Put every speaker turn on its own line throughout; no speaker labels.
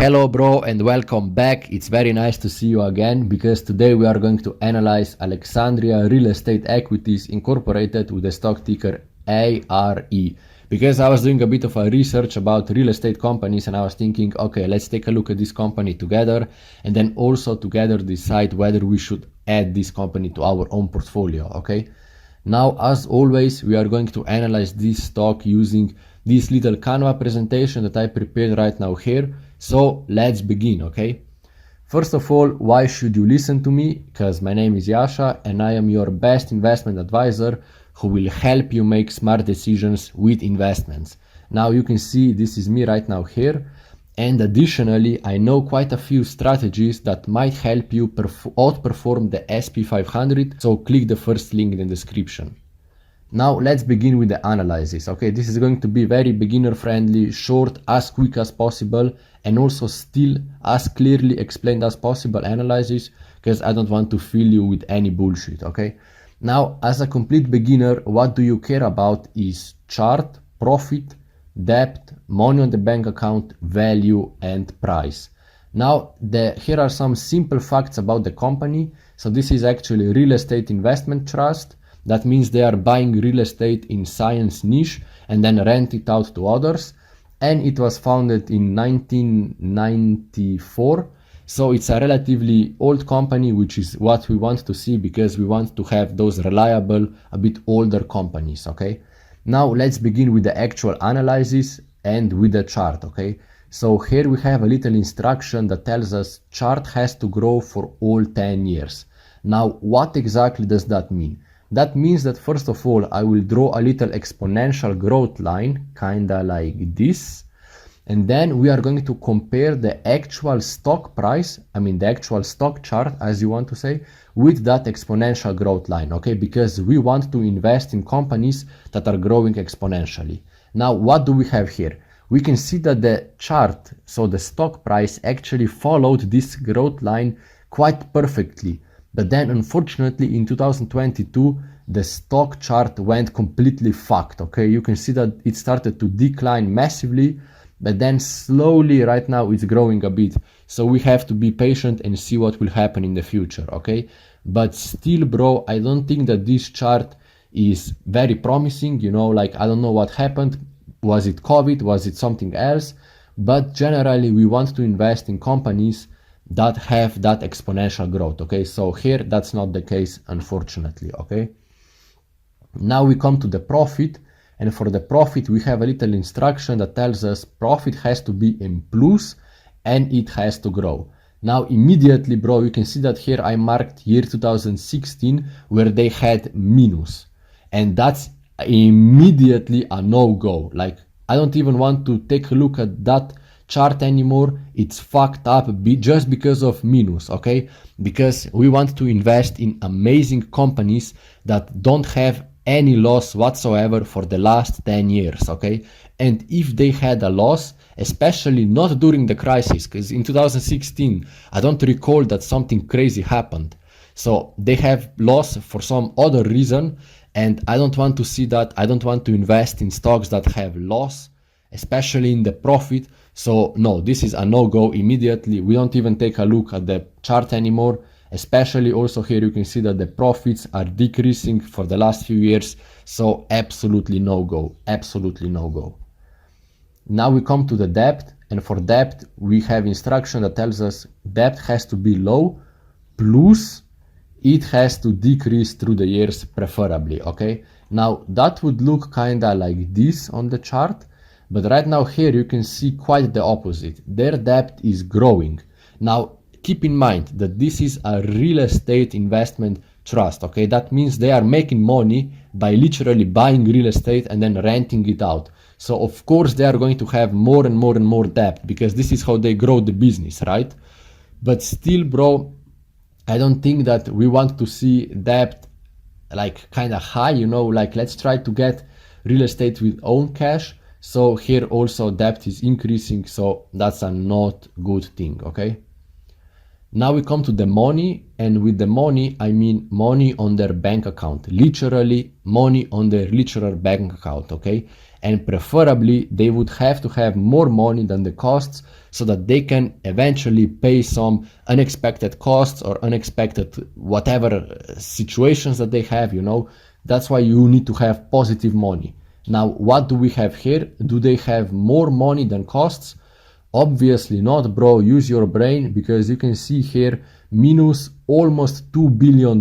Hello bro and welcome back. It's very nice to see you again because today we are going to analyze Alexandria Real Estate Equities Incorporated with the stock ticker ARE. Because I was doing a bit of a research about real estate companies and I was thinking, okay, let's take a look at this company together and then also together decide whether we should add this company to our own portfolio, okay? Now, as always, we are going to analyze this stock using this little Canva presentation that I prepared right now here. So let's begin, okay? First of all, why should you listen to me? Because my name is Jasha and I am your best investment advisor who will help you make smart decisions with investments. Now you can see this is me right now here. And additionally, I know quite a few strategies that might help you outperform the SP 500. So click the first link in the description. Now let's begin with the analysis. Okay, this is going to be very beginner friendly, short, as quick as possible, and also still as clearly explained as possible analysis, because I don't want to fill you with any bullshit. Okay, now as a complete beginner, what do you care about is chart, profit, debt, money on the bank account, value, and price. Now here are some simple facts about the company. So this is actually a real estate investment trust. That means they are buying real estate in science niche and then rent it out to others. And it was founded in 1994. So it's a relatively old company, which is what we want to see because we want to have those reliable, a bit older companies, okay? Now let's begin with the actual analysis and with the chart, okay? So here we have a little instruction that tells us chart has to grow for all 10 years. Now, what exactly does that mean? That means that first of all, I will draw a little exponential growth line, kinda like this. And then we are going to compare the actual stock price, the actual stock chart, as you want to say, with that exponential growth line, okay? Because we want to invest in companies that are growing exponentially. Now, what do we have here? We can see that the chart, so the stock price actually followed this growth line quite perfectly. But then unfortunately in 2022, the stock chart went completely fucked, okay? You can see that it started to decline massively, but then slowly right now it's growing a bit. So we have to be patient and see what will happen in the future, okay? But still, bro, I don't think that this chart is very promising, I don't know what happened. Was it COVID? Was it something else? But generally we want to invest in companies that have that exponential growth, okay? So here that's not the case, unfortunately, okay? Now we come to the profit, and for the profit we have a little instruction that tells us profit has to be in plus and it has to grow. Now immediately, bro, you can see that here I marked year 2016 where they had minus, and that's immediately a no-go. Like, I don't even want to take a look at that chart anymore. It's fucked up just because of minus, okay? Because we want to invest in amazing companies that don't have any loss whatsoever for the last 10 years, okay? And if they had a loss, especially not during the crisis, because in 2016 I don't recall that something crazy happened, so they have loss for some other reason, and I don't want to see that. I don't want to invest in stocks that have loss, especially in the profit. So no, this is a no-go immediately. We don't even take a look at the chart anymore. Especially also here you can see that the profits are decreasing for the last few years. So absolutely no-go, absolutely no-go. Now we come to the debt, and for debt we have instruction that tells us debt has to be low, plus it has to decrease through the years preferably, okay? Now that would look kinda like this on the chart. But right now here you can see quite the opposite. Their debt is growing. Now keep in mind that this is a real estate investment trust, okay? That means they are making money by literally buying real estate and then renting it out. So of course they are going to have more and more and more debt because this is how they grow the business, right? But still, bro, I don't think that we want to see debt like kind of high, like let's try to get real estate with own cash. So here also debt is increasing, so that's a not good thing, okay? Now we come to the money, and with the money I mean money on their bank account, literally money on their literal bank account, okay? and preferably they would have to have more money than the costs so that they can eventually pay some unexpected costs or unexpected whatever situations that they have, you know. That's why you need to have positive money. Now, what do we have here? Do they have more money than costs? Obviously not, bro. Use your brain, because you can see here minus almost $2 billion.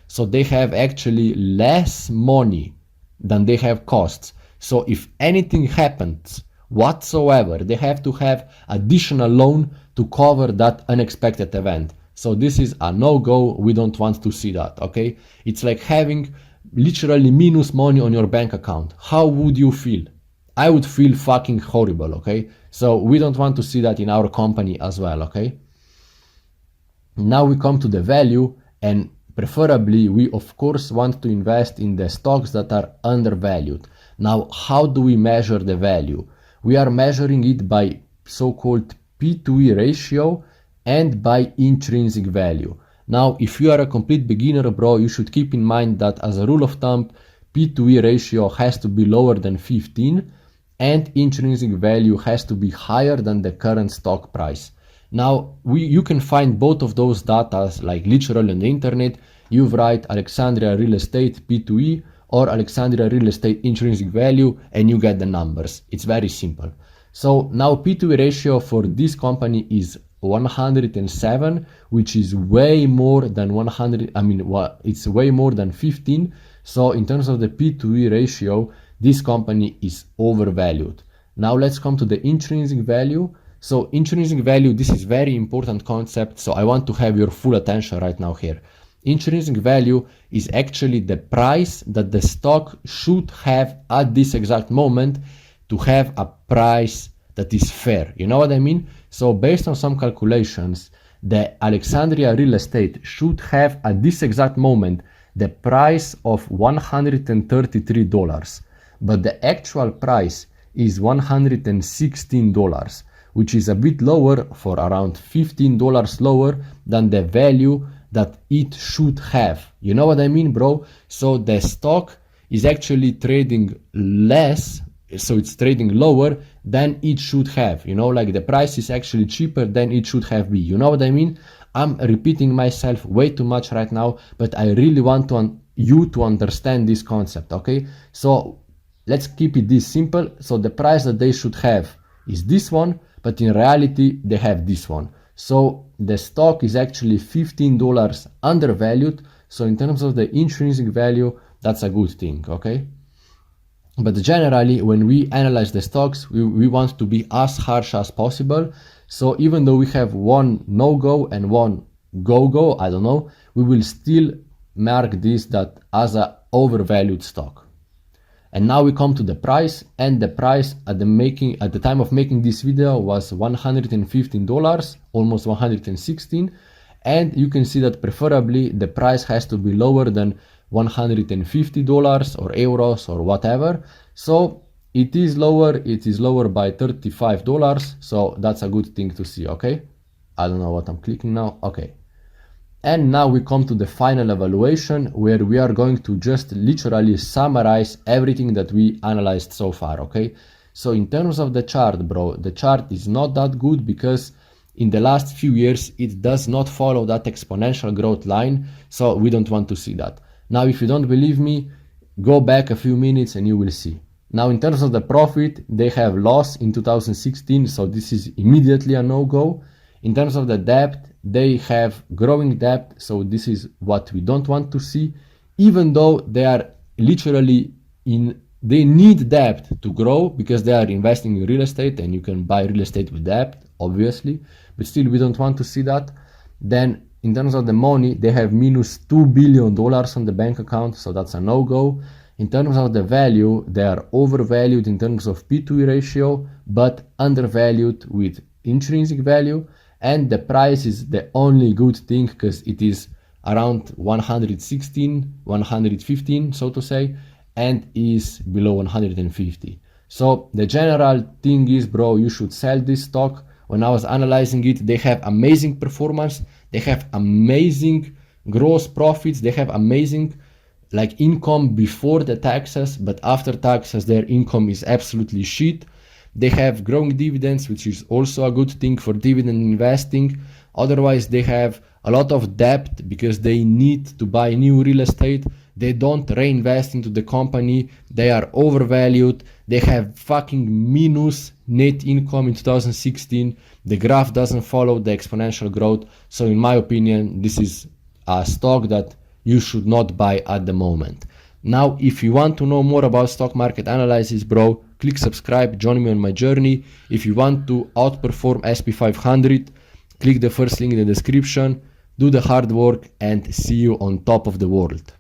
So they have actually less money than they have costs. So if anything happens whatsoever, they have to have additional loan to cover that unexpected event. So this is a no-go. We don't want to see that, okay? It's like having literally minus money on your bank account. How would you feel? I would feel fucking horrible, okay? So we don't want to see that in our company as well, okay? Now we come to the value, and preferably we of course want to invest in the stocks that are undervalued. Now, how do we measure the value? We are measuring it by so-called P/E ratio and by intrinsic value. Now, if you are a complete beginner, bro, you should keep in mind that as a rule of thumb, P/E ratio has to be lower than 15 and intrinsic value has to be higher than the current stock price. Now, you can find both of those data like literally on the internet. You write Alexandria Real Estate P/E or Alexandria Real Estate intrinsic value and you get the numbers. It's very simple. So now P/E ratio for this company is 107, which is way more than 100. It's way more than 15. So in terms of the P/E ratio, this company is overvalued. Now let's come to the intrinsic value. So intrinsic value, this is very important concept. So I want to have your full attention right now here. Intrinsic value is actually the price that the stock should have at this exact moment to have a price that is fair. You know what I mean? So based on some calculations, the Alexandria Real Estate should have at this exact moment the price of $133, but the actual price is $116, which is a bit lower, for around $15 lower than the value that it should have. You know what I mean, bro? So the stock is actually trading less, so it's trading lower than it should have. You know, like the price is actually cheaper than it should have been. You know what I mean? I'm repeating myself way too much right now, but I really want you to understand this concept, okay? So let's keep it this simple. So the price that they should have is this one, but in reality they have this one. So the stock is actually $15 undervalued. So in terms of the intrinsic value, that's a good thing, okay? But generally, when we analyze the stocks, we want to be as harsh as possible. So even though we have one no-go and one go-go, I don't know, we will still mark this that as a overvalued stock. And now we come to the price, and the price at the time of making this video was $115, almost 116, and you can see that preferably the price has to be lower than $150 or euros or whatever. So it is lower by $35, so that's a good thing to see, okay? I don't know what I'm clicking now, okay. And now we come to the final evaluation, where we are going to just literally summarize everything that we analyzed so far, okay? So in terms of the chart, bro, the chart is not that good because in the last few years, it does not follow that exponential growth line, so we don't want to see that. Now, if you don't believe me, go back a few minutes and you will see. Now, in terms of the profit, they have loss in 2016, so this is immediately a no-go. In terms of the debt, they have growing debt, so this is what we don't want to see, even though they are literally they need debt to grow because they are investing in real estate, and you can buy real estate with debt, obviously, but still we don't want to see that. Then in terms of the money, they have minus $2 billion on the bank account, so that's a no-go. In terms of the value, they are overvalued in terms of P/E ratio, but undervalued with intrinsic value. And the price is the only good thing because it is around 115, so to say, and is below 150. So the general thing is, bro, you should sell this stock. When I was analyzing it, they have amazing performance, they have amazing gross profits, they have amazing like income before the taxes, but after taxes their income is absolutely shit. They have growing dividends, which is also a good thing for dividend investing. Otherwise, they have a lot of debt because they need to buy new real estate. They don't reinvest into the company. They are overvalued. They have fucking minus net income in 2016. The graph doesn't follow the exponential growth. So in my opinion, this is a stock that you should not buy at the moment. Now, if you want to know more about stock market analysis, bro, click subscribe, join me on my journey. If you want to outperform SP500, click the first link in the description, do the hard work, and see you on top of the world.